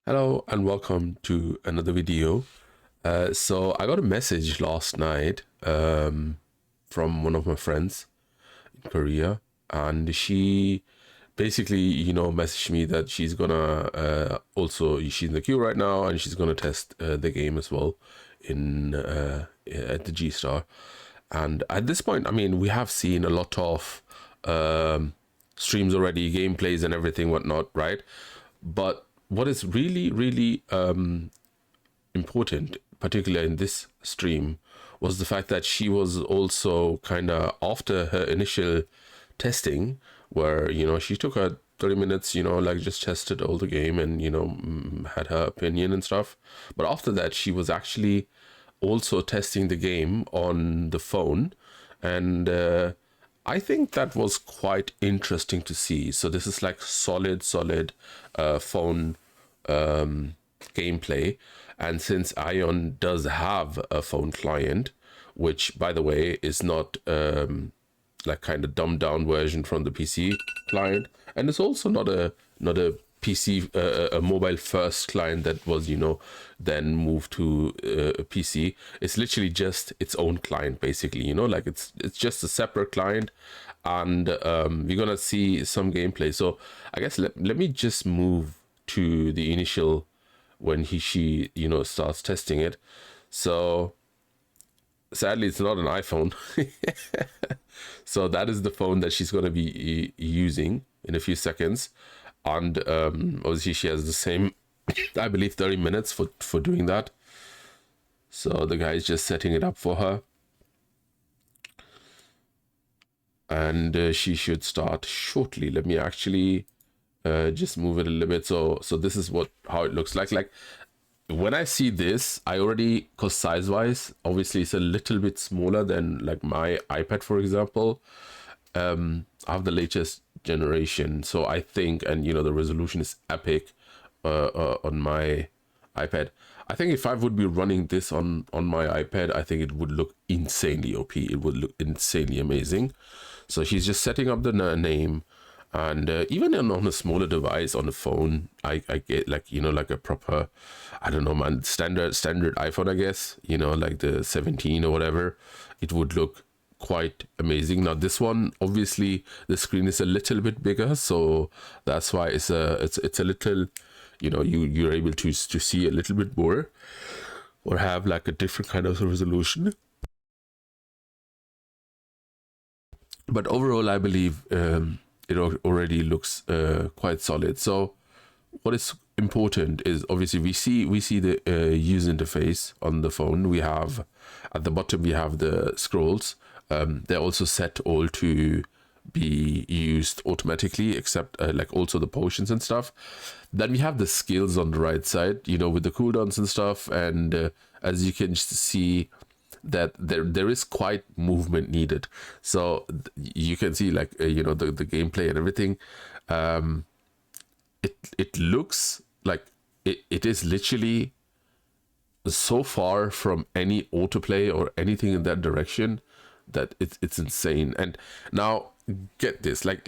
Hello and welcome to another video. So I got a message last night from one of my friends in Korea, and she basically, messaged me that she's gonna also she's in the queue right now, and she's gonna test the game as well in at the G Star. And at this point, I mean, we have seen a lot of streams already, gameplays and everything, whatnot, right? But what is really important, particularly in this stream, was the fact that she was also kind of after her initial testing, where she took her 30 minutes, like just tested all the game and had her opinion and stuff. But after that, she was actually also testing the game on the phone, and I think that was quite interesting to see. So this is like solid phone gameplay. And since Aion does have a phone client, which by the way is not like kind of dumbed down version from the PC client, and it's also not a PC a mobile first client that was then moved to a PC. It's literally just its own client basically. Like it's just a separate client, and we're gonna see some gameplay. So I guess let me just move to the initial when she starts testing it. So sadly it's not an iPhone. So that is the phone that she's going to be using in a few seconds, and obviously she has the same I believe 30 minutes for doing that. So the guy is just setting it up for her, and she should start shortly. Let me actually just move it a little bit. So this is how it looks like when I see this, I already, because size wise obviously it's a little bit smaller than like my iPad, for example. I have the latest generation, so I think, and the resolution is epic on my iPad. I think if I would be running this on my iPad, I think it would look insanely OP. It would look insanely amazing. So she's just setting up the name, and even on a smaller device on the phone, I get like like a proper, I don't know man, standard iPhone, I guess, like the 17 or whatever, it would look quite amazing. Now this one, obviously the screen is a little bit bigger, so that's why it's a little, you're able to see a little bit more, or have like a different kind of resolution. But overall I believe it already looks quite solid. So what is important is obviously we see the user interface on the phone. We have at the bottom, we have the scrolls. They're also set all to be used automatically, except like also the potions and stuff. Then we have the skills on the right side, with the cooldowns and stuff. And as you can see, that there is quite movement needed. So you can see like the gameplay and everything. It looks like it is literally so far from any autoplay or anything in that direction that it's insane. And now get this, like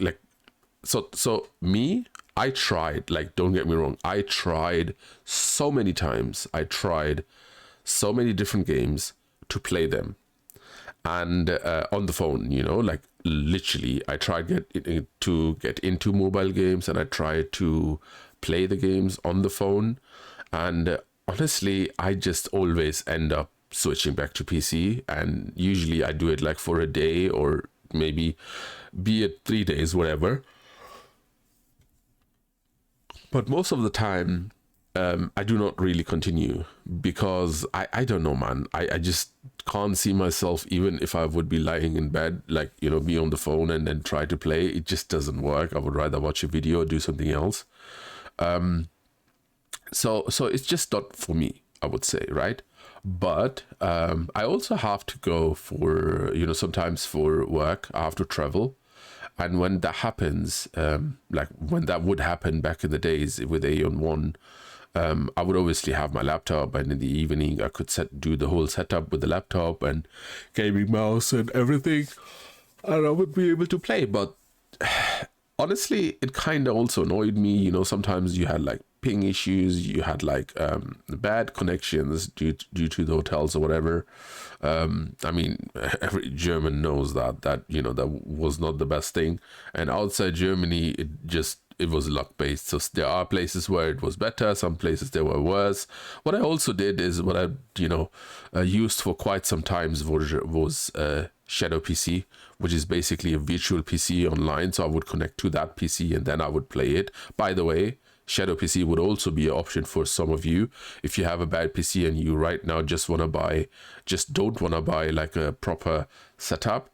so me, I tried, like, don't get me wrong, I tried so many times, I tried so many different games to play them, and on the phone, like literally I tried to get into mobile games, and I tried to play the games on the phone, and honestly I just always end up switching back to PC. And usually I do it like for a day, or maybe be it 3 days, whatever. But most of the time, I do not really continue, because I don't know, man. I just can't see myself, even if I would be lying in bed, like, be on the phone and then try to play. It just doesn't work. I would rather watch a video or do something else. So it's just not for me, I would say, right? But I also have to go for, sometimes for work, I have to travel. And when that happens, like when that would happen back in the days with Aion 1, I would obviously have my laptop, and in the evening I could do the whole setup with the laptop and gaming mouse and everything, and I would be able to play. But honestly, it kind of also annoyed me. Sometimes you had like ping issues, you had like bad connections due to the hotels or whatever. I mean, every German knows that that was not the best thing. And outside Germany, it was luck based. So there are places where it was better, some places there were worse. What I also did is what I used for quite some times was Shadow PC, which is basically a virtual PC online. So I would connect to that PC and then I would play it. By the way, Shadow PC would also be an option for some of you. If you have a bad PC and you right now just don't want to buy like a proper setup,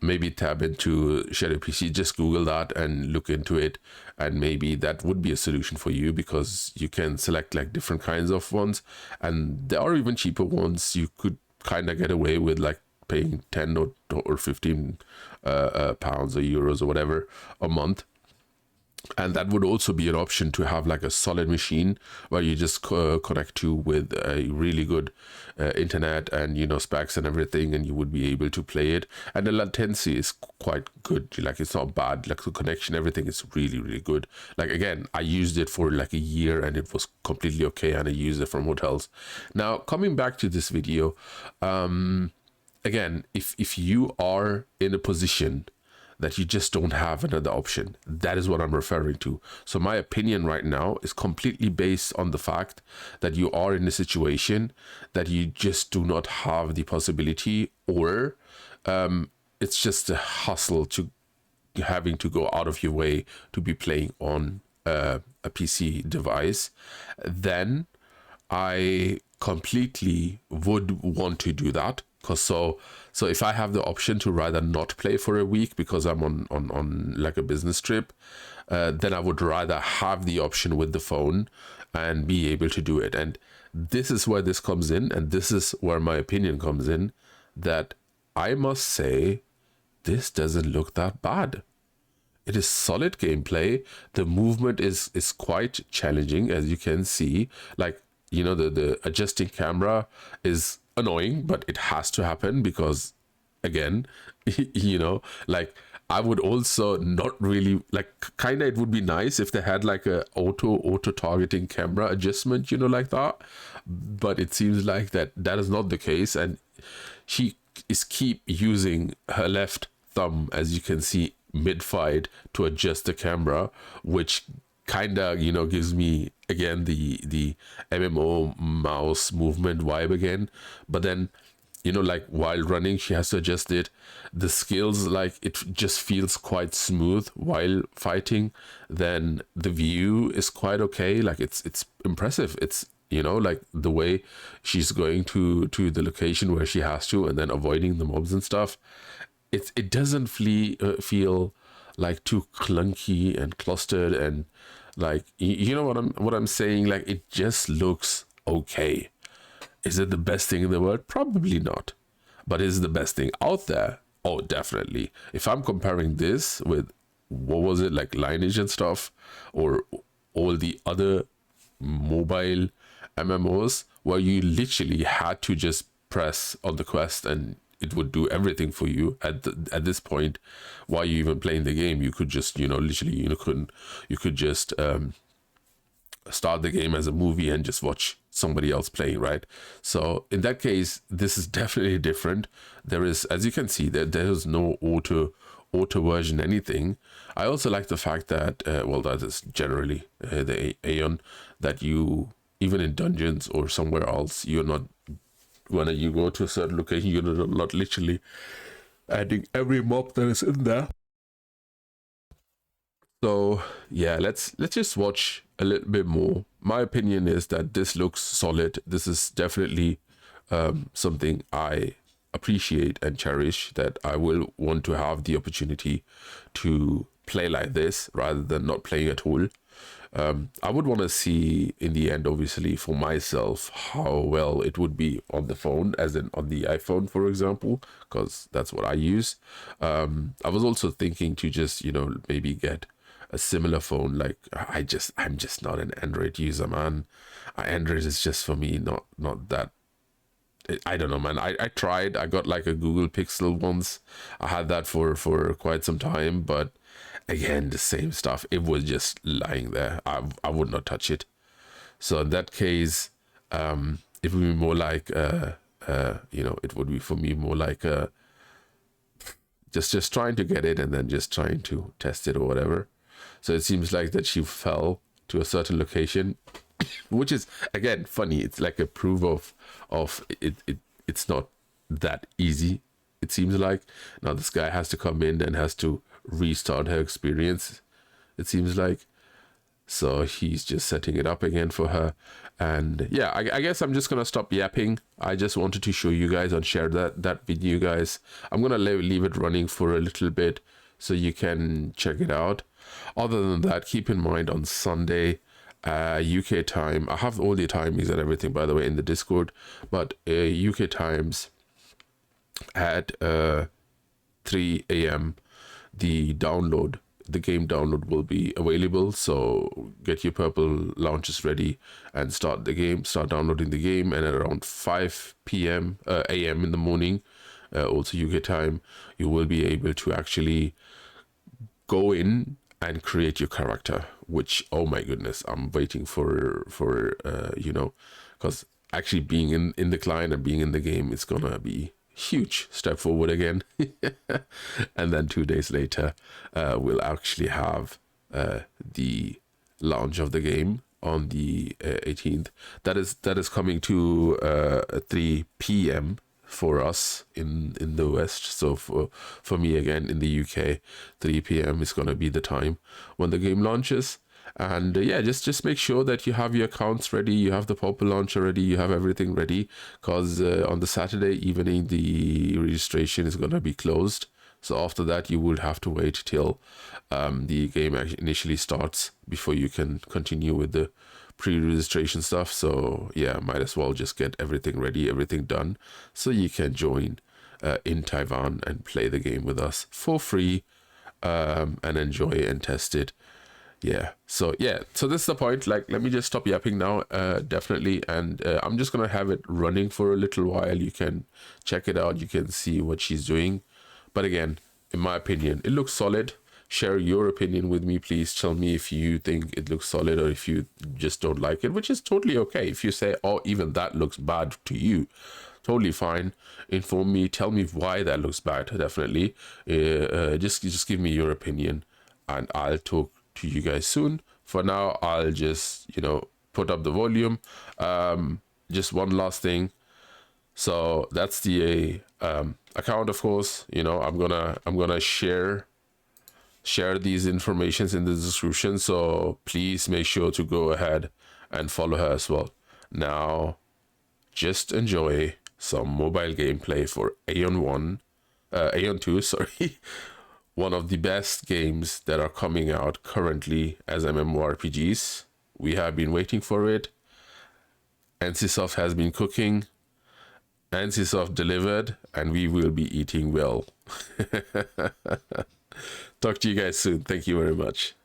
maybe tab into Shadow PC, just Google that and look into it. And maybe that would be a solution for you, because you can select like different kinds of ones. And there are even cheaper ones. You could kind of get away with like paying 10 or 15 pounds or euros or whatever a month. And that would also be an option to have like a solid machine where you just connect to with a really good internet and specs and everything, and you would be able to play it. And the latency is quite good. Like, it's not bad. Like, the connection, everything is really, really good. Like, again, I used it for like a year and it was completely okay, and I used it from hotels. Now, coming back to this video, again, if you are in a position that you just don't have another option, that is what I'm referring to. So my opinion right now is completely based on the fact that you are in a situation that you just do not have the possibility, or it's just a hustle to having to go out of your way to be playing on a PC device. Then I completely would want to do that. Because so if I have the option to rather not play for a week because I'm on like a business trip, then I would rather have the option with the phone and be able to do it. And this is where this comes in, and this is where my opinion comes in, that I must say this doesn't look that bad. It is solid gameplay. The movement is quite challenging, as you can see. Like, the adjusting camera is annoying, but it has to happen because, again, like, I would also not really like, kind of, it would be nice if they had like a auto targeting camera adjustment, like that. But it seems like that is not the case, and she is keep using her left thumb, as you can see, mid-fight to adjust the camera, which kind of gives me again the MMO mouse movement vibe again. But then like, while running she has to adjust it. The skills, like, it just feels quite smooth while fighting. Then the view is quite okay. Like, it's impressive. It's like the way she's going to the location where she has to, and then avoiding the mobs and stuff. It doesn't feel like too clunky and clustered, and like, what I'm saying. Like, it just looks okay. Is it the best thing in the world? Probably not. But is it the best thing out there? Oh, definitely. If I'm comparing this with, what was it, like Lineage and stuff, or all the other mobile MMOs where you literally had to just press on the quest and it would do everything for you. At this point, while you even playing the game, you could just literally you could just start the game as a movie and just watch somebody else playing, right? So in that case, this is definitely different. There is, as you can see, there is no auto version anything. I also like the fact that well, that is generally the Aion, that you, even in dungeons or somewhere else, you're not, when you go to a certain location, you're not literally adding every mob that is in there. So yeah, let's just watch a little bit more. My opinion is that this looks solid. This is definitely something I appreciate and cherish, that I will want to have the opportunity to play like this rather than not playing at all. I would want to see in the end, obviously, for myself, how well it would be on the phone, as in on the iPhone, for example, because that's what I use. I was also thinking to just, maybe get a similar phone. Like, I'm just not an Android user, man. Android is just, for me, not that. I don't know, man. I tried. I got like a Google Pixel once. I had that for quite some time, but again, the same stuff. It was just lying there. I would not touch it. So in that case, it would be more like, it would be for me more like just trying to get it and then just trying to test it or whatever. So it seems like that she fell to a certain location, which is again funny. It's like a proof of it's not that easy. It seems like now this guy has to come in and has to restart her experience. It seems like. So he's just setting it up again for her. And yeah, I guess I'm just gonna stop yapping. I just wanted to show you guys and share that with you guys. I'm gonna leave it running for a little bit so you can check it out. Other than that, keep in mind on Sunday, UK time, I have all the timings and everything, by the way, in the Discord, but UK times at 3 a.m. the game download will be available. So get your purple launches ready and start downloading the game. And at around 5 p.m. a.m. in the morning, also UK time, you will be able to actually go in and create your character, which, oh my goodness, I'm waiting for because actually being in the client and being in the game is gonna be huge step forward again. And then 2 days later, we'll actually have the launch of the game on the 18th. That is coming to 3 p.m. for us in the West. So for me again in the UK, 3 p.m. is gonna be the time when the game launches. And yeah, just make sure that you have your accounts ready, you have the purple launcher ready, you have everything ready, because on the Saturday evening the registration is gonna be closed. So after that you will have to wait till the game initially starts before you can continue with the pre-registration stuff. So yeah, might as well just get everything ready, everything done, so you can join in Taiwan and play the game with us for free, and enjoy and test it. So this is the point. Like, let me just stop yapping now, definitely, and I'm just gonna have it running for a little while. You can check it out, you can see what she's doing. But again, in my opinion, it looks solid. Share your opinion with me, please. Tell me if you think it looks solid or if you just don't like it, which is totally okay. If you say, oh, even that looks bad to you, totally fine. Inform me, tell me why that looks bad. Definitely, just give me your opinion, and I'll talk to you guys soon. For now, I'll just put up the volume. Just one last thing. So that's the account, of course. I'm gonna share these informations in the description, so please make sure to go ahead and follow her as well. Now just enjoy some mobile gameplay for Aion 2, sorry. One of the best games that are coming out currently as MMORPGs. We have been waiting for it. NCSoft has been cooking. NCSoft delivered, and we will be eating well. Talk to you guys soon. Thank you very much.